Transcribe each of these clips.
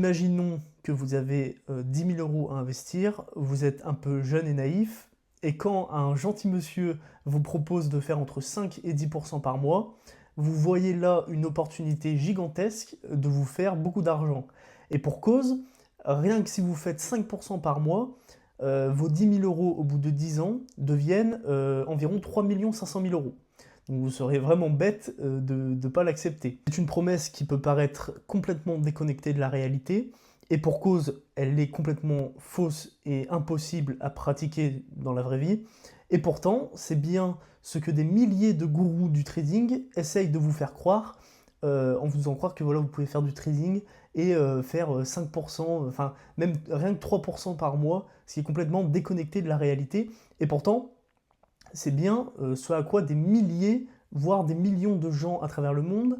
Imaginons que vous avez 10 000 € à investir, vous êtes un peu jeune et naïf, et quand un gentil monsieur vous propose de faire entre 5 et 10% par mois, vous voyez là une opportunité gigantesque de vous faire beaucoup d'argent. Et pour cause, rien que si vous faites 5% par mois, vos 10 000 € au bout de 10 ans deviennent environ 3 500 000 €. Donc vous serez vraiment bête de ne pas l'accepter. C'est une promesse qui peut paraître complètement déconnectée de la réalité, et pour cause, elle est complètement fausse et impossible à pratiquer dans la vraie vie. Et pourtant, c'est bien ce que des milliers de gourous du trading essayent de vous faire croire, en vous faisant croire que voilà, vous pouvez faire du trading et faire 5%, enfin même rien que 3% par mois, ce qui est complètement déconnecté de la réalité. Et pourtant, c'est bien ce à quoi des milliers, voire des millions de gens à travers le monde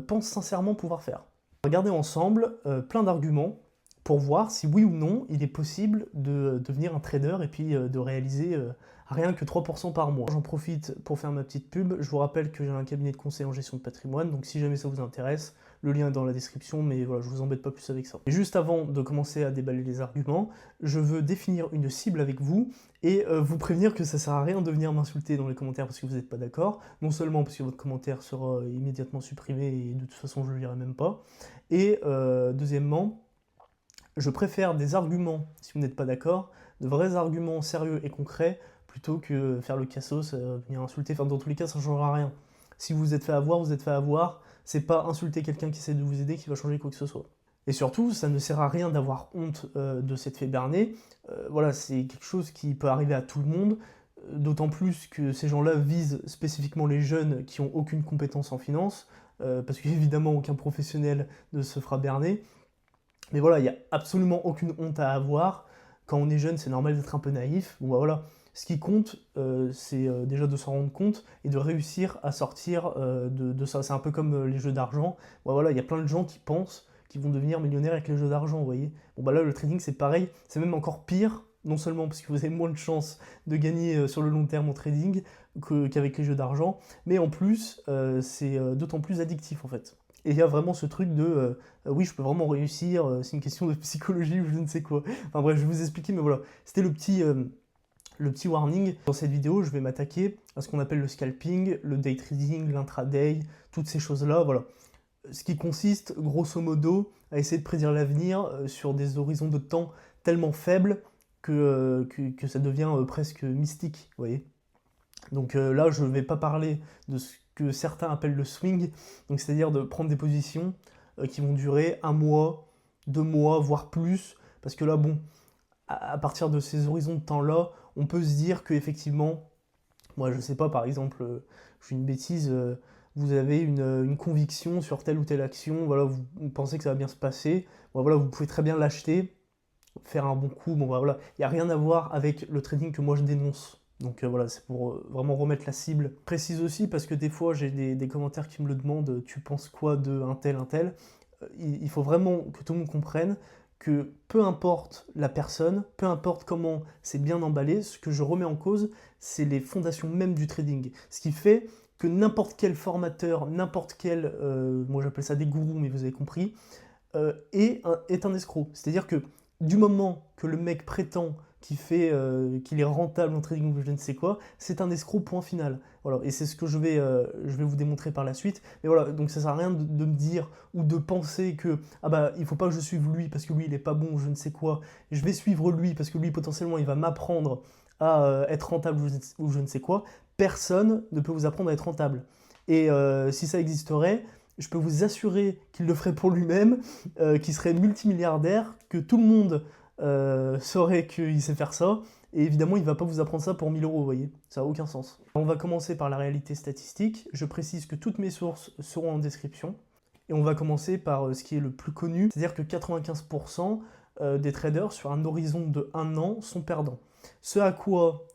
pensent sincèrement pouvoir faire. Regardez ensemble plein d'arguments pour voir si oui ou non il est possible de devenir un trader et puis de réaliser rien que 3% par mois. J'en profite pour faire ma petite pub. Je vous rappelle que j'ai un cabinet de conseil en gestion de patrimoine, donc si jamais ça vous intéresse, le lien est dans la description, mais voilà, je vous embête pas plus avec ça. Et juste avant de commencer à déballer les arguments, je veux définir une cible avec vous et vous prévenir que ça sert à rien de venir m'insulter dans les commentaires parce que vous n'êtes pas d'accord, non seulement parce que votre commentaire sera immédiatement supprimé et de toute façon je le lirai même pas, et deuxièmement, je préfère des arguments, si vous n'êtes pas d'accord, de vrais arguments sérieux et concrets, plutôt que faire le cassos, venir insulter, enfin dans tous les cas ça ne changera rien. Si vous vous êtes fait avoir, vous êtes fait avoir, c'est pas insulter quelqu'un qui essaie de vous aider qui va changer quoi que ce soit. Et surtout, ça ne sert à rien d'avoir honte de s'être fait berner, voilà, c'est quelque chose qui peut arriver à tout le monde, d'autant plus que ces gens-là visent spécifiquement les jeunes qui n'ont aucune compétence en finance, parce qu'évidemment aucun professionnel ne se fera berner. Mais voilà, il n'y a absolument aucune honte à avoir. Quand on est jeune, c'est normal d'être un peu naïf. Bon bah voilà, ce qui compte, c'est déjà de s'en rendre compte et de réussir à sortir de ça. C'est un peu comme les jeux d'argent. Bon, voilà, il y a plein de gens qui pensent qu'ils vont devenir millionnaires avec les jeux d'argent, vous voyez. Bon bah là, le trading, c'est pareil. C'est même encore pire, non seulement parce que vous avez moins de chances de gagner sur le long terme au trading qu'avec les jeux d'argent, mais en plus, c'est d'autant plus addictif en fait. Et il y a vraiment ce truc de oui, je peux vraiment réussir, c'est une question de psychologie ou je ne sais quoi. Enfin bref, je vais vous expliquer, mais voilà. C'était le petit warning. Dans cette vidéo, je vais m'attaquer à ce qu'on appelle le scalping, le day trading, l'intraday, toutes ces choses-là, voilà. Ce qui consiste, grosso modo, à essayer de prédire l'avenir sur des horizons de temps tellement faibles que ça devient presque mystique, vous voyez. Donc là, je ne vais pas parler de ce que certains appellent le swing, donc c'est-à-dire de prendre des positions qui vont durer 1 mois, 2 mois, voire plus, parce que là, bon, à partir de ces horizons de temps-là, on peut se dire qu'effectivement, moi je sais pas, par exemple, je fais une bêtise, vous avez une conviction sur telle ou telle action, voilà, vous pensez que ça va bien se passer, bon, voilà, vous pouvez très bien l'acheter, faire un bon coup, bon bah, voilà, il n'y a rien à voir avec le trading que moi je dénonce. Donc voilà, c'est pour vraiment remettre la cible. Je précise aussi parce que des fois j'ai des commentaires qui me le demandent, tu penses quoi de un tel, un tel. Il faut vraiment que tout le monde comprenne que peu importe la personne, peu importe comment c'est bien emballé, ce que je remets en cause, c'est les fondations même du trading. Ce qui fait que n'importe quel formateur, n'importe quel, moi j'appelle ça des gourous, mais vous avez compris, est un escroc. C'est-à-dire que du moment que le mec prétend qu'il est rentable en trading ou je ne sais quoi, c'est un escroc, point final. Voilà, et c'est ce que je vais vous démontrer par la suite. Mais voilà, donc ça sert à rien de me dire ou de penser que ah bah il faut pas que je suive lui parce que lui il est pas bon ou je ne sais quoi. Je vais suivre lui parce que lui potentiellement il va m'apprendre à être rentable ou je ne sais quoi. Personne ne peut vous apprendre à être rentable. Et si ça existerait, je peux vous assurer qu'il le ferait pour lui-même, qu'il serait multimilliardaire, que tout le monde saurait qu'il sait faire ça, et évidemment il ne va pas vous apprendre ça pour 1 000 €, vous voyez, ça n'a aucun sens. On va commencer par la réalité statistique, je précise que toutes mes sources seront en description, et on va commencer par ce qui est le plus connu, c'est-à-dire que 95% des traders sur un horizon de 1 an sont perdants. Ce à quoi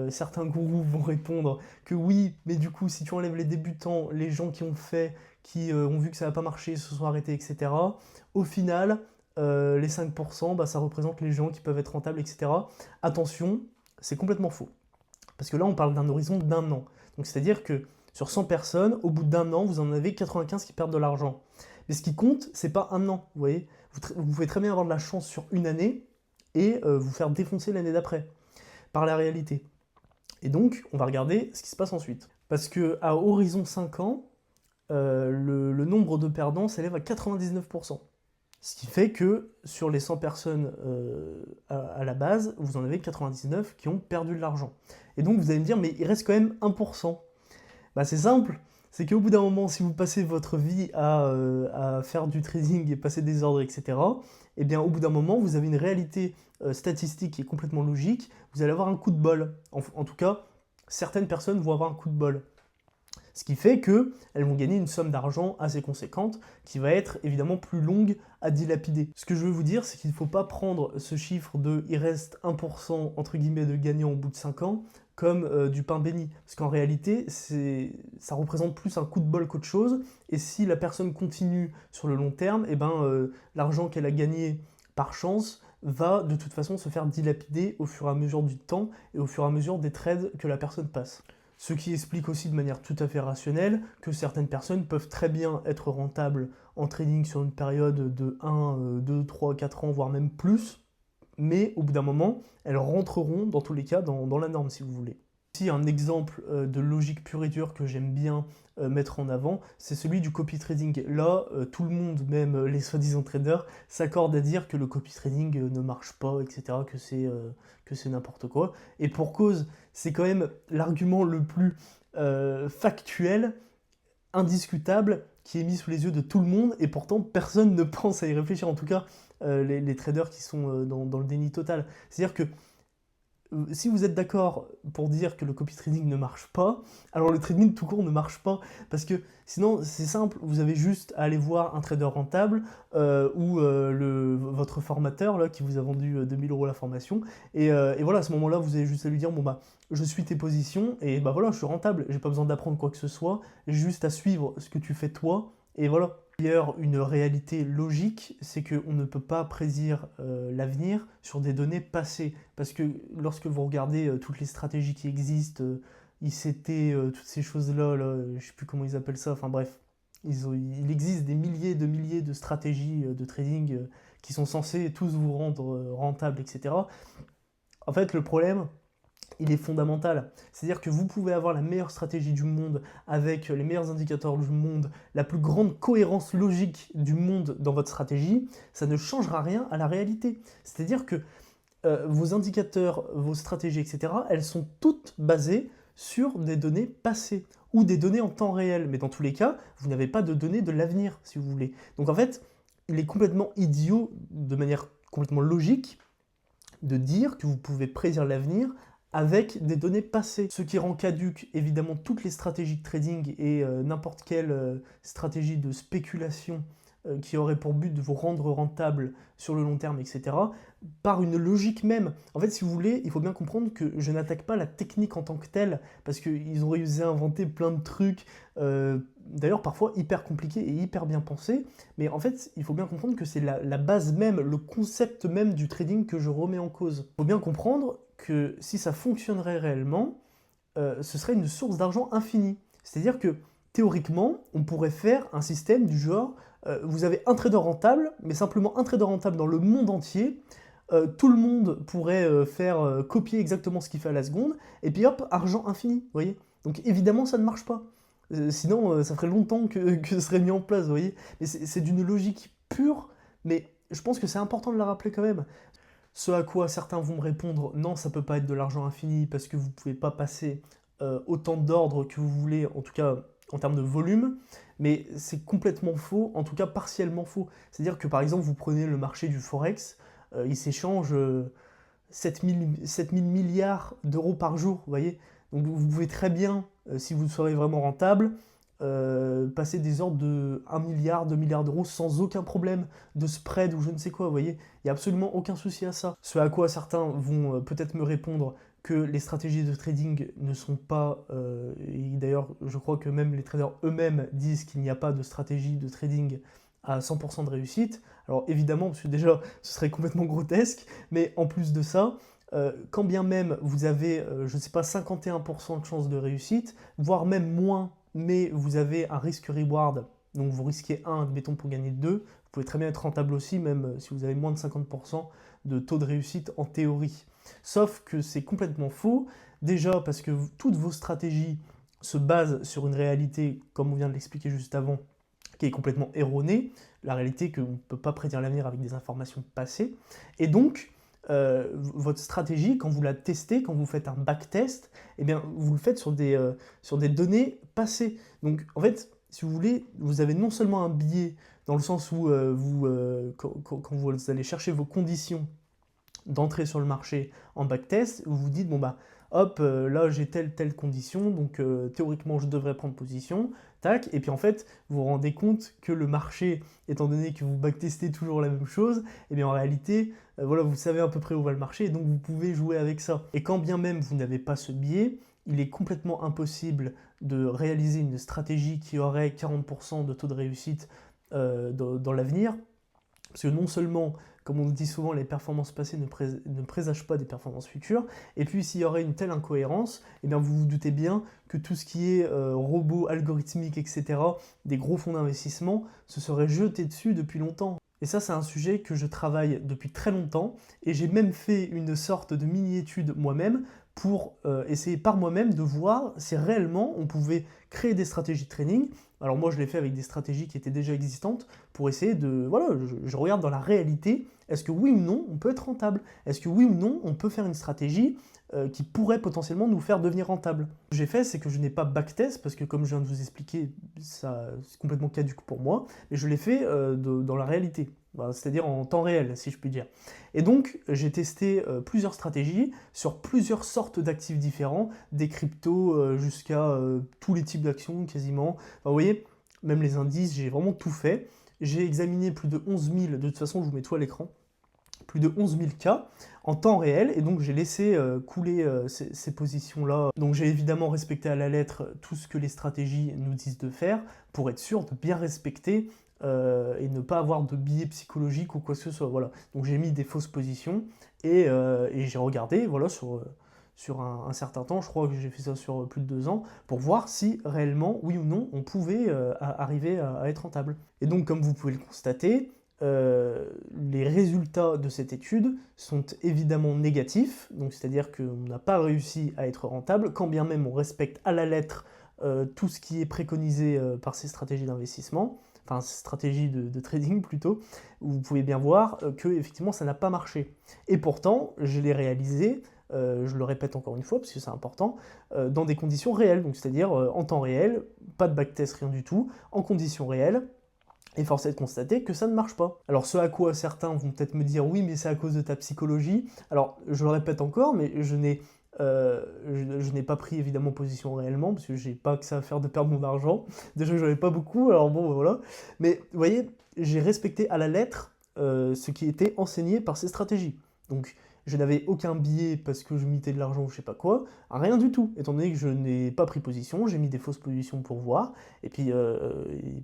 certains gourous vont répondre que oui, mais du coup si tu enlèves les débutants, les gens qui ont fait, qui ont vu que ça n'a pas marché, se sont arrêtés, etc., au final, les 5%, bah, ça représente les gens qui peuvent être rentables, etc. Attention, c'est complètement faux. Parce que là, on parle d'un horizon d'1 an. Donc c'est-à-dire que sur 100 personnes, au bout d'1 an, vous en avez 95 qui perdent de l'argent. Mais ce qui compte, c'est pas 1 an, vous voyez. Vous pouvez très bien avoir de la chance sur une année et vous faire défoncer l'année d'après, par la réalité. Et donc, on va regarder ce qui se passe ensuite. Parce que à horizon 5 ans, le nombre de perdants s'élève à 99%. Ce qui fait que sur les 100 personnes à la base, vous en avez 99 qui ont perdu de l'argent. Et donc vous allez me dire, mais il reste quand même 1%. Bah, c'est simple, c'est qu'au bout d'un moment, si vous passez votre vie à faire du trading et passer des ordres, etc., eh bien au bout d'un moment, vous avez une réalité statistique qui est complètement logique, vous allez avoir un coup de bol. En tout cas, certaines personnes vont avoir un coup de bol. Ce qui fait qu'elles vont gagner une somme d'argent assez conséquente qui va être évidemment plus longue à dilapider. Ce que je veux vous dire, c'est qu'il ne faut pas prendre ce chiffre de il reste 1% entre guillemets de gagnant au bout de 5 ans comme du pain béni. Parce qu'en réalité, ça représente plus un coup de bol qu'autre chose. Et si la personne continue sur le long terme, eh ben, l'argent qu'elle a gagné par chance va de toute façon se faire dilapider au fur et à mesure du temps et au fur et à mesure des trades que la personne passe. Ce qui explique aussi de manière tout à fait rationnelle que certaines personnes peuvent très bien être rentables en trading sur une période de 1, 2, 3, 4 ans, voire même plus, mais au bout d'un moment, elles rentreront dans tous les cas dans la norme si vous voulez. Ici, un exemple de logique pure et dure que j'aime bien mettre en avant, c'est celui du copy trading. Là, tout le monde, même les soi-disant traders, s'accordent à dire que le copy trading ne marche pas, etc., que c'est n'importe quoi. Et pour cause, c'est quand même l'argument le plus factuel, indiscutable, qui est mis sous les yeux de tout le monde, et pourtant personne ne pense à y réfléchir, en tout cas les traders qui sont dans le déni total. C'est-à-dire que si vous êtes d'accord pour dire que le copy trading ne marche pas, alors le trading tout court ne marche pas, parce que sinon c'est simple, vous avez juste à aller voir un trader rentable ou votre formateur là, qui vous a vendu 2000 € la formation, et voilà, à ce moment-là vous avez juste à lui dire, bon bah je suis tes positions, et bah voilà, je suis rentable, j'ai pas besoin d'apprendre quoi que ce soit, j'ai juste à suivre ce que tu fais toi, et voilà. D'ailleurs, une réalité logique, c'est qu'on ne peut pas prédire l'avenir sur des données passées. Parce que lorsque vous regardez toutes les stratégies qui existent, ICT, toutes ces choses-là, là, je ne sais plus comment ils appellent ça, enfin bref, il existe des milliers de stratégies de trading qui sont censées tous vous rendre rentables, etc. En fait, le problème, il est fondamental. C'est-à-dire que vous pouvez avoir la meilleure stratégie du monde, avec les meilleurs indicateurs du monde, la plus grande cohérence logique du monde dans votre stratégie, ça ne changera rien à la réalité. C'est-à-dire que vos indicateurs, vos stratégies, etc., elles sont toutes basées sur des données passées ou des données en temps réel. Mais dans tous les cas, vous n'avez pas de données de l'avenir, si vous voulez. Donc en fait, il est complètement idiot, de manière complètement logique, de dire que vous pouvez prédire l'avenir avec des données passées. Ce qui rend caduque évidemment toutes les stratégies de trading et n'importe quelle stratégie de spéculation qui aurait pour but de vous rendre rentable sur le long terme, etc., par une logique même. En fait, si vous voulez, il faut bien comprendre que je n'attaque pas la technique en tant que telle, parce qu'ils ont réussi à inventer plein de trucs, d'ailleurs parfois hyper compliqués et hyper bien pensés, mais en fait, il faut bien comprendre que c'est la base même, le concept même du trading que je remets en cause. Il faut bien comprendre que si ça fonctionnerait réellement, ce serait une source d'argent infinie. C'est-à-dire que théoriquement, on pourrait faire un système du genre, vous avez un trader rentable, mais simplement un trader rentable dans le monde entier, tout le monde pourrait faire copier exactement ce qu'il fait à la seconde, et puis hop, argent infini, vous voyez. Donc évidemment, ça ne marche pas. Sinon, ça ferait longtemps que ce serait mis en place, vous voyez. Mais c'est d'une logique pure, mais je pense que c'est important de la rappeler quand même. Ce à quoi certains vont me répondre, non, ça peut pas être de l'argent infini parce que vous pouvez pas passer autant d'ordres que vous voulez, en tout cas en termes de volume, mais c'est complètement faux, en tout cas partiellement faux. C'est-à-dire que par exemple, vous prenez le marché du Forex, il s'échange 7000 milliards d'euros par jour, vous voyez. Donc vous pouvez très bien, si vous serez vraiment rentable, passer des ordres de 1 milliard, 2 milliards d'euros sans aucun problème de spread ou je ne sais quoi, vous voyez. Il n'y a absolument aucun souci à ça. Ce à quoi certains vont peut-être me répondre que les stratégies de trading ne sont pas, et d'ailleurs je crois que même les traders eux-mêmes disent qu'il n'y a pas de stratégie de trading à 100% de réussite. Alors évidemment, parce que déjà ce serait complètement grotesque, mais en plus de ça, quand bien même vous avez, je ne sais pas, 51% de chance de réussite, voire même moins, mais vous avez un risque-reward, donc vous risquez 1, admettons, pour gagner 2, vous pouvez très bien être rentable aussi, même si vous avez moins de 50% de taux de réussite en théorie. Sauf que c'est complètement faux, déjà parce que toutes vos stratégies se basent sur une réalité, comme on vient de l'expliquer juste avant, qui est complètement erronée, la réalité qu'on ne peut pas prédire l'avenir avec des informations passées, et donc votre stratégie, quand vous la testez, quand vous faites un backtest, eh bien, vous le faites sur des données passées. Donc en fait, si vous voulez, vous avez non seulement un biais dans le sens où quand vous allez chercher vos conditions d'entrer sur le marché en backtest, vous vous dites, bon bah, hop, là j'ai telle condition, donc théoriquement je devrais prendre position, tac, et puis en fait, vous vous rendez compte que le marché, étant donné que vous backtestez toujours la même chose, et bien en réalité, voilà, vous savez à peu près où va le marché, et donc vous pouvez jouer avec ça. Et quand bien même vous n'avez pas ce biais, il est complètement impossible de réaliser une stratégie qui aurait 40% de taux de réussite dans l'avenir, parce que non seulement, comme on le dit souvent, les performances passées ne présagent pas des performances futures, et puis s'il y aurait une telle incohérence, eh bien vous vous doutez bien que tout ce qui est robots, algorithmique, etc., des gros fonds d'investissement, se serait jeté dessus depuis longtemps. Et ça, c'est un sujet que je travaille depuis très longtemps, et j'ai même fait une sorte de mini-étude moi-même pour essayer par moi-même de voir si réellement on pouvait créer des stratégies de trading. Alors moi, je l'ai fait avec des stratégies qui étaient déjà existantes pour essayer de... Voilà, je regarde dans la réalité, est-ce que oui ou non, on peut être rentable? Est-ce que oui ou non, on peut faire une stratégie qui pourrait potentiellement nous faire devenir rentable? Ce que j'ai fait, c'est que je n'ai pas backtest, parce que comme je viens de vous expliquer, ça c'est complètement caduque pour moi, mais je l'ai fait dans la réalité. C'est-à-dire en temps réel, si je puis dire. Et donc, j'ai testé plusieurs stratégies sur plusieurs sortes d'actifs différents, des cryptos jusqu'à tous les types d'actions quasiment. Enfin, vous voyez, même les indices, j'ai vraiment tout fait. J'ai examiné plus de 11 000, de toute façon, je vous mets tout à l'écran, plus de 11 000 cas en temps réel, et donc j'ai laissé couler ces positions-là. Donc j'ai évidemment respecté à la lettre tout ce que les stratégies nous disent de faire, pour être sûr de bien respecter et ne pas avoir de biais psychologique ou quoi que ce soit. Voilà. Donc j'ai mis des fausses positions et j'ai regardé voilà, sur un certain temps, je crois que j'ai fait ça sur plus de 2 ans, pour voir si réellement, oui ou non, on pouvait arriver à être rentable. Et donc comme vous pouvez le constater, les résultats de cette étude sont évidemment négatifs, donc c'est-à-dire qu'on n'a pas réussi à être rentable, quand bien même on respecte à la lettre tout ce qui est préconisé par ces stratégies d'investissement, enfin stratégie de trading plutôt, où vous pouvez bien voir que effectivement ça n'a pas marché. Et pourtant, je l'ai réalisé, je le répète encore une fois parce que c'est important, dans des conditions réelles, donc c'est-à-dire en temps réel, pas de backtest, rien du tout, en conditions réelles, et force est de constater que ça ne marche pas. Alors ce à quoi certains vont peut-être me dire oui mais c'est à cause de ta psychologie, alors je le répète encore, mais je n'ai pas pris évidemment position réellement, parce que j'ai pas que ça à faire de perdre mon argent. Déjà j'en ai pas beaucoup, alors bon voilà. Mais vous voyez, j'ai respecté à la lettre ce qui était enseigné par ces stratégies. Donc je n'avais aucun biais parce que je mettais de l'argent ou je sais pas quoi, rien du tout. Étant donné que je n'ai pas pris position, j'ai mis des fausses positions pour voir, et puis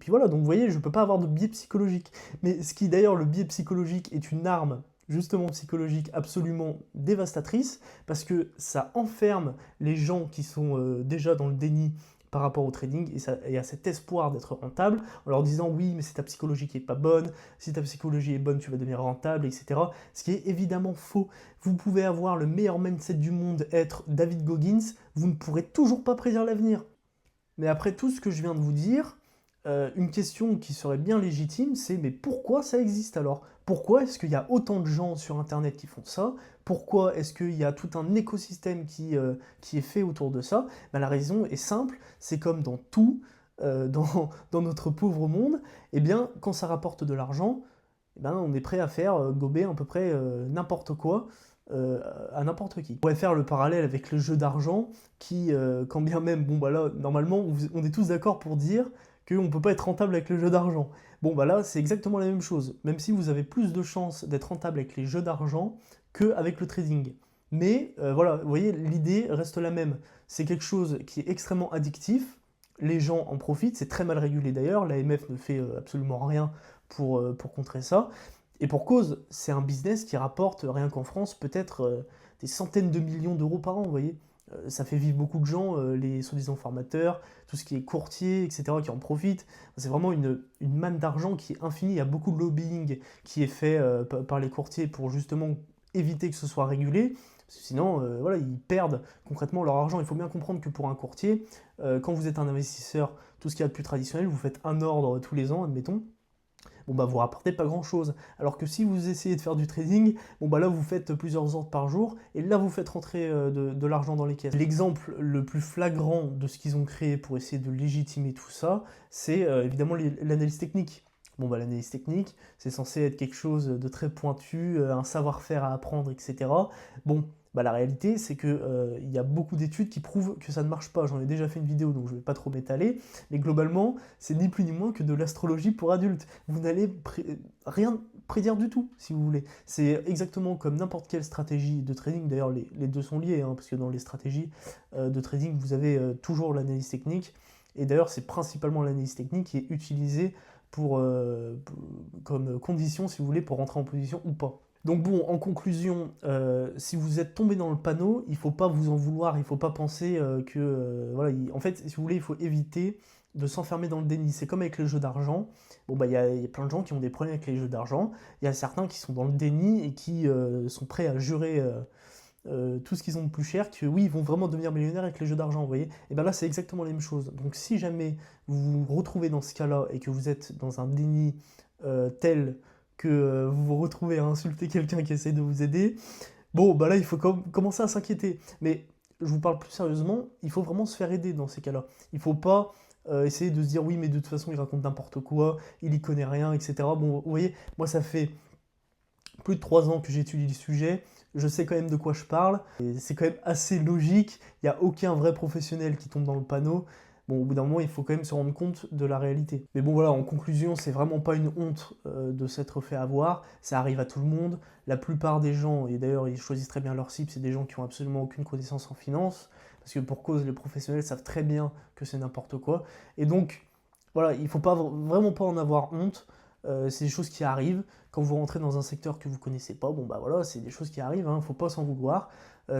voilà. Donc vous voyez, je peux pas avoir de biais psychologique. Mais ce qui d'ailleurs, le biais psychologique est une arme justement psychologique absolument dévastatrice, parce que ça enferme les gens qui sont déjà dans le déni par rapport au trading et à cet espoir d'être rentable, en leur disant oui mais c'est ta psychologie qui est pas bonne, si ta psychologie est bonne tu vas devenir rentable, etc. Ce qui est évidemment faux. Vous pouvez avoir le meilleur mindset du monde, être David Goggins, vous ne pourrez toujours pas prédire l'avenir. Mais après tout ce que je viens de vous dire, une question qui serait bien légitime, c'est mais pourquoi ça existe alors? Pourquoi est-ce qu'il y a autant de gens sur Internet qui font ça? Pourquoi est-ce qu'il y a tout un écosystème qui est fait autour de ça? Ben, la raison est simple, c'est comme dans tout, dans notre pauvre monde, eh bien, quand ça rapporte de l'argent, eh ben, on est prêt à faire gober à peu près n'importe quoi à n'importe qui. On pourrait faire le parallèle avec le jeu d'argent qui, quand bien même, bon bah là, normalement, on est tous d'accord pour dire qu'on ne peut pas être rentable avec le jeu d'argent. Bon bah là, c'est exactement la même chose, même si vous avez plus de chances d'être rentable avec les jeux d'argent qu'avec le trading. Mais voilà, vous voyez, l'idée reste la même. C'est quelque chose qui est extrêmement addictif, les gens en profitent, c'est très mal régulé d'ailleurs, l'AMF ne fait absolument rien pour contrer ça. Et pour cause, c'est un business qui rapporte, rien qu'en France, peut-être des centaines de millions d'euros par an, vous voyez. Ça fait vivre beaucoup de gens, les soi-disant formateurs, tout ce qui est courtier, etc., qui en profitent. C'est vraiment une manne d'argent qui est infinie. Il y a beaucoup de lobbying qui est fait par les courtiers pour justement éviter que ce soit régulé. Parce que sinon, voilà, ils perdent concrètement leur argent. Il faut bien comprendre que pour un courtier, quand vous êtes un investisseur, tout ce qu'il y a de plus traditionnel, vous faites un ordre tous les ans, admettons, bon bah vous rapportez pas grand chose. Alors que si vous essayez de faire du trading, bon bah là vous faites plusieurs ordres par jour, et là vous faites rentrer de l'argent dans les caisses. L'exemple le plus flagrant de ce qu'ils ont créé pour essayer de légitimer tout ça, c'est évidemment l'analyse technique. Bon bah l'analyse technique, c'est censé être quelque chose de très pointu, un savoir-faire à apprendre, etc. Bon, bah la réalité c'est que il y a beaucoup d'études qui prouvent que ça ne marche pas. J'en ai déjà fait une vidéo donc je vais pas trop m'étaler, mais globalement c'est ni plus ni moins que de l'astrologie pour adultes. Vous n'allez rien prédire du tout, si vous voulez. C'est exactement comme n'importe quelle stratégie de trading, d'ailleurs les deux sont liés, hein, parce que dans les stratégies de trading, vous avez toujours l'analyse technique, et d'ailleurs c'est principalement l'analyse technique qui est utilisée comme condition, si vous voulez, pour rentrer en position ou pas. Donc bon, en conclusion, si vous êtes tombé dans le panneau, il ne faut pas vous en vouloir, il ne faut pas penser que... voilà, en fait, si vous voulez, il faut éviter de s'enfermer dans le déni. C'est comme avec les jeux d'argent. Bon, bah, y a plein de gens qui ont des problèmes avec les jeux d'argent. Il y a certains qui sont dans le déni et qui sont prêts à jurer tout ce qu'ils ont de plus cher, que oui, ils vont vraiment devenir millionnaires avec les jeux d'argent, vous voyez. Et bien là, c'est exactement la même chose. Donc si jamais vous vous retrouvez dans ce cas-là et que vous êtes dans un déni tel que vous vous retrouvez à insulter quelqu'un qui essaie de vous aider, bon, bah là, il faut commencer à s'inquiéter. Mais je vous parle plus sérieusement, il faut vraiment se faire aider dans ces cas-là. Il faut pas essayer de se dire, oui, mais de toute façon, il raconte n'importe quoi, il y connaît rien, etc. Bon, vous voyez, moi, ça fait plus de 3 ans que j'étudie le sujet, je sais quand même de quoi je parle, et c'est quand même assez logique, il n'y a aucun vrai professionnel qui tombe dans le panneau. Bon, au bout d'un moment, il faut quand même se rendre compte de la réalité. Mais bon, voilà, en conclusion, c'est vraiment pas une honte de s'être fait avoir. Ça arrive à tout le monde. La plupart des gens, et d'ailleurs, ils choisissent très bien leur cible, c'est des gens qui ont absolument aucune connaissance en finance. Parce que pour cause, les professionnels savent très bien que c'est n'importe quoi. Et donc, voilà, il faut pas, vraiment pas en avoir honte. C'est des choses qui arrivent. Quand vous rentrez dans un secteur que vous connaissez pas, bon bah voilà, c'est des choses qui arrivent, hein, faut pas s'en vouloir.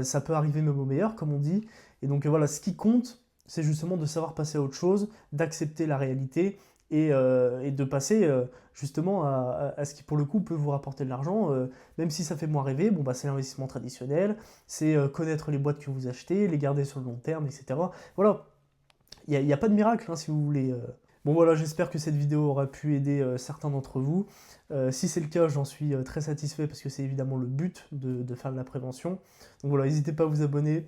Ça peut arriver même au meilleur, comme on dit. Et donc voilà, ce qui compte, c'est justement de savoir passer à autre chose, d'accepter la réalité et de passer justement à ce qui pour le coup peut vous rapporter de l'argent, même si ça fait moins rêver, bon bah c'est l'investissement traditionnel, c'est connaître les boîtes que vous achetez, les garder sur le long terme, etc. Voilà, il n'y a pas de miracle hein, si vous voulez. Bon voilà, j'espère que cette vidéo aura pu aider certains d'entre vous. Si c'est le cas, j'en suis très satisfait parce que c'est évidemment le but de faire de la prévention. Donc voilà, n'hésitez pas à vous abonner,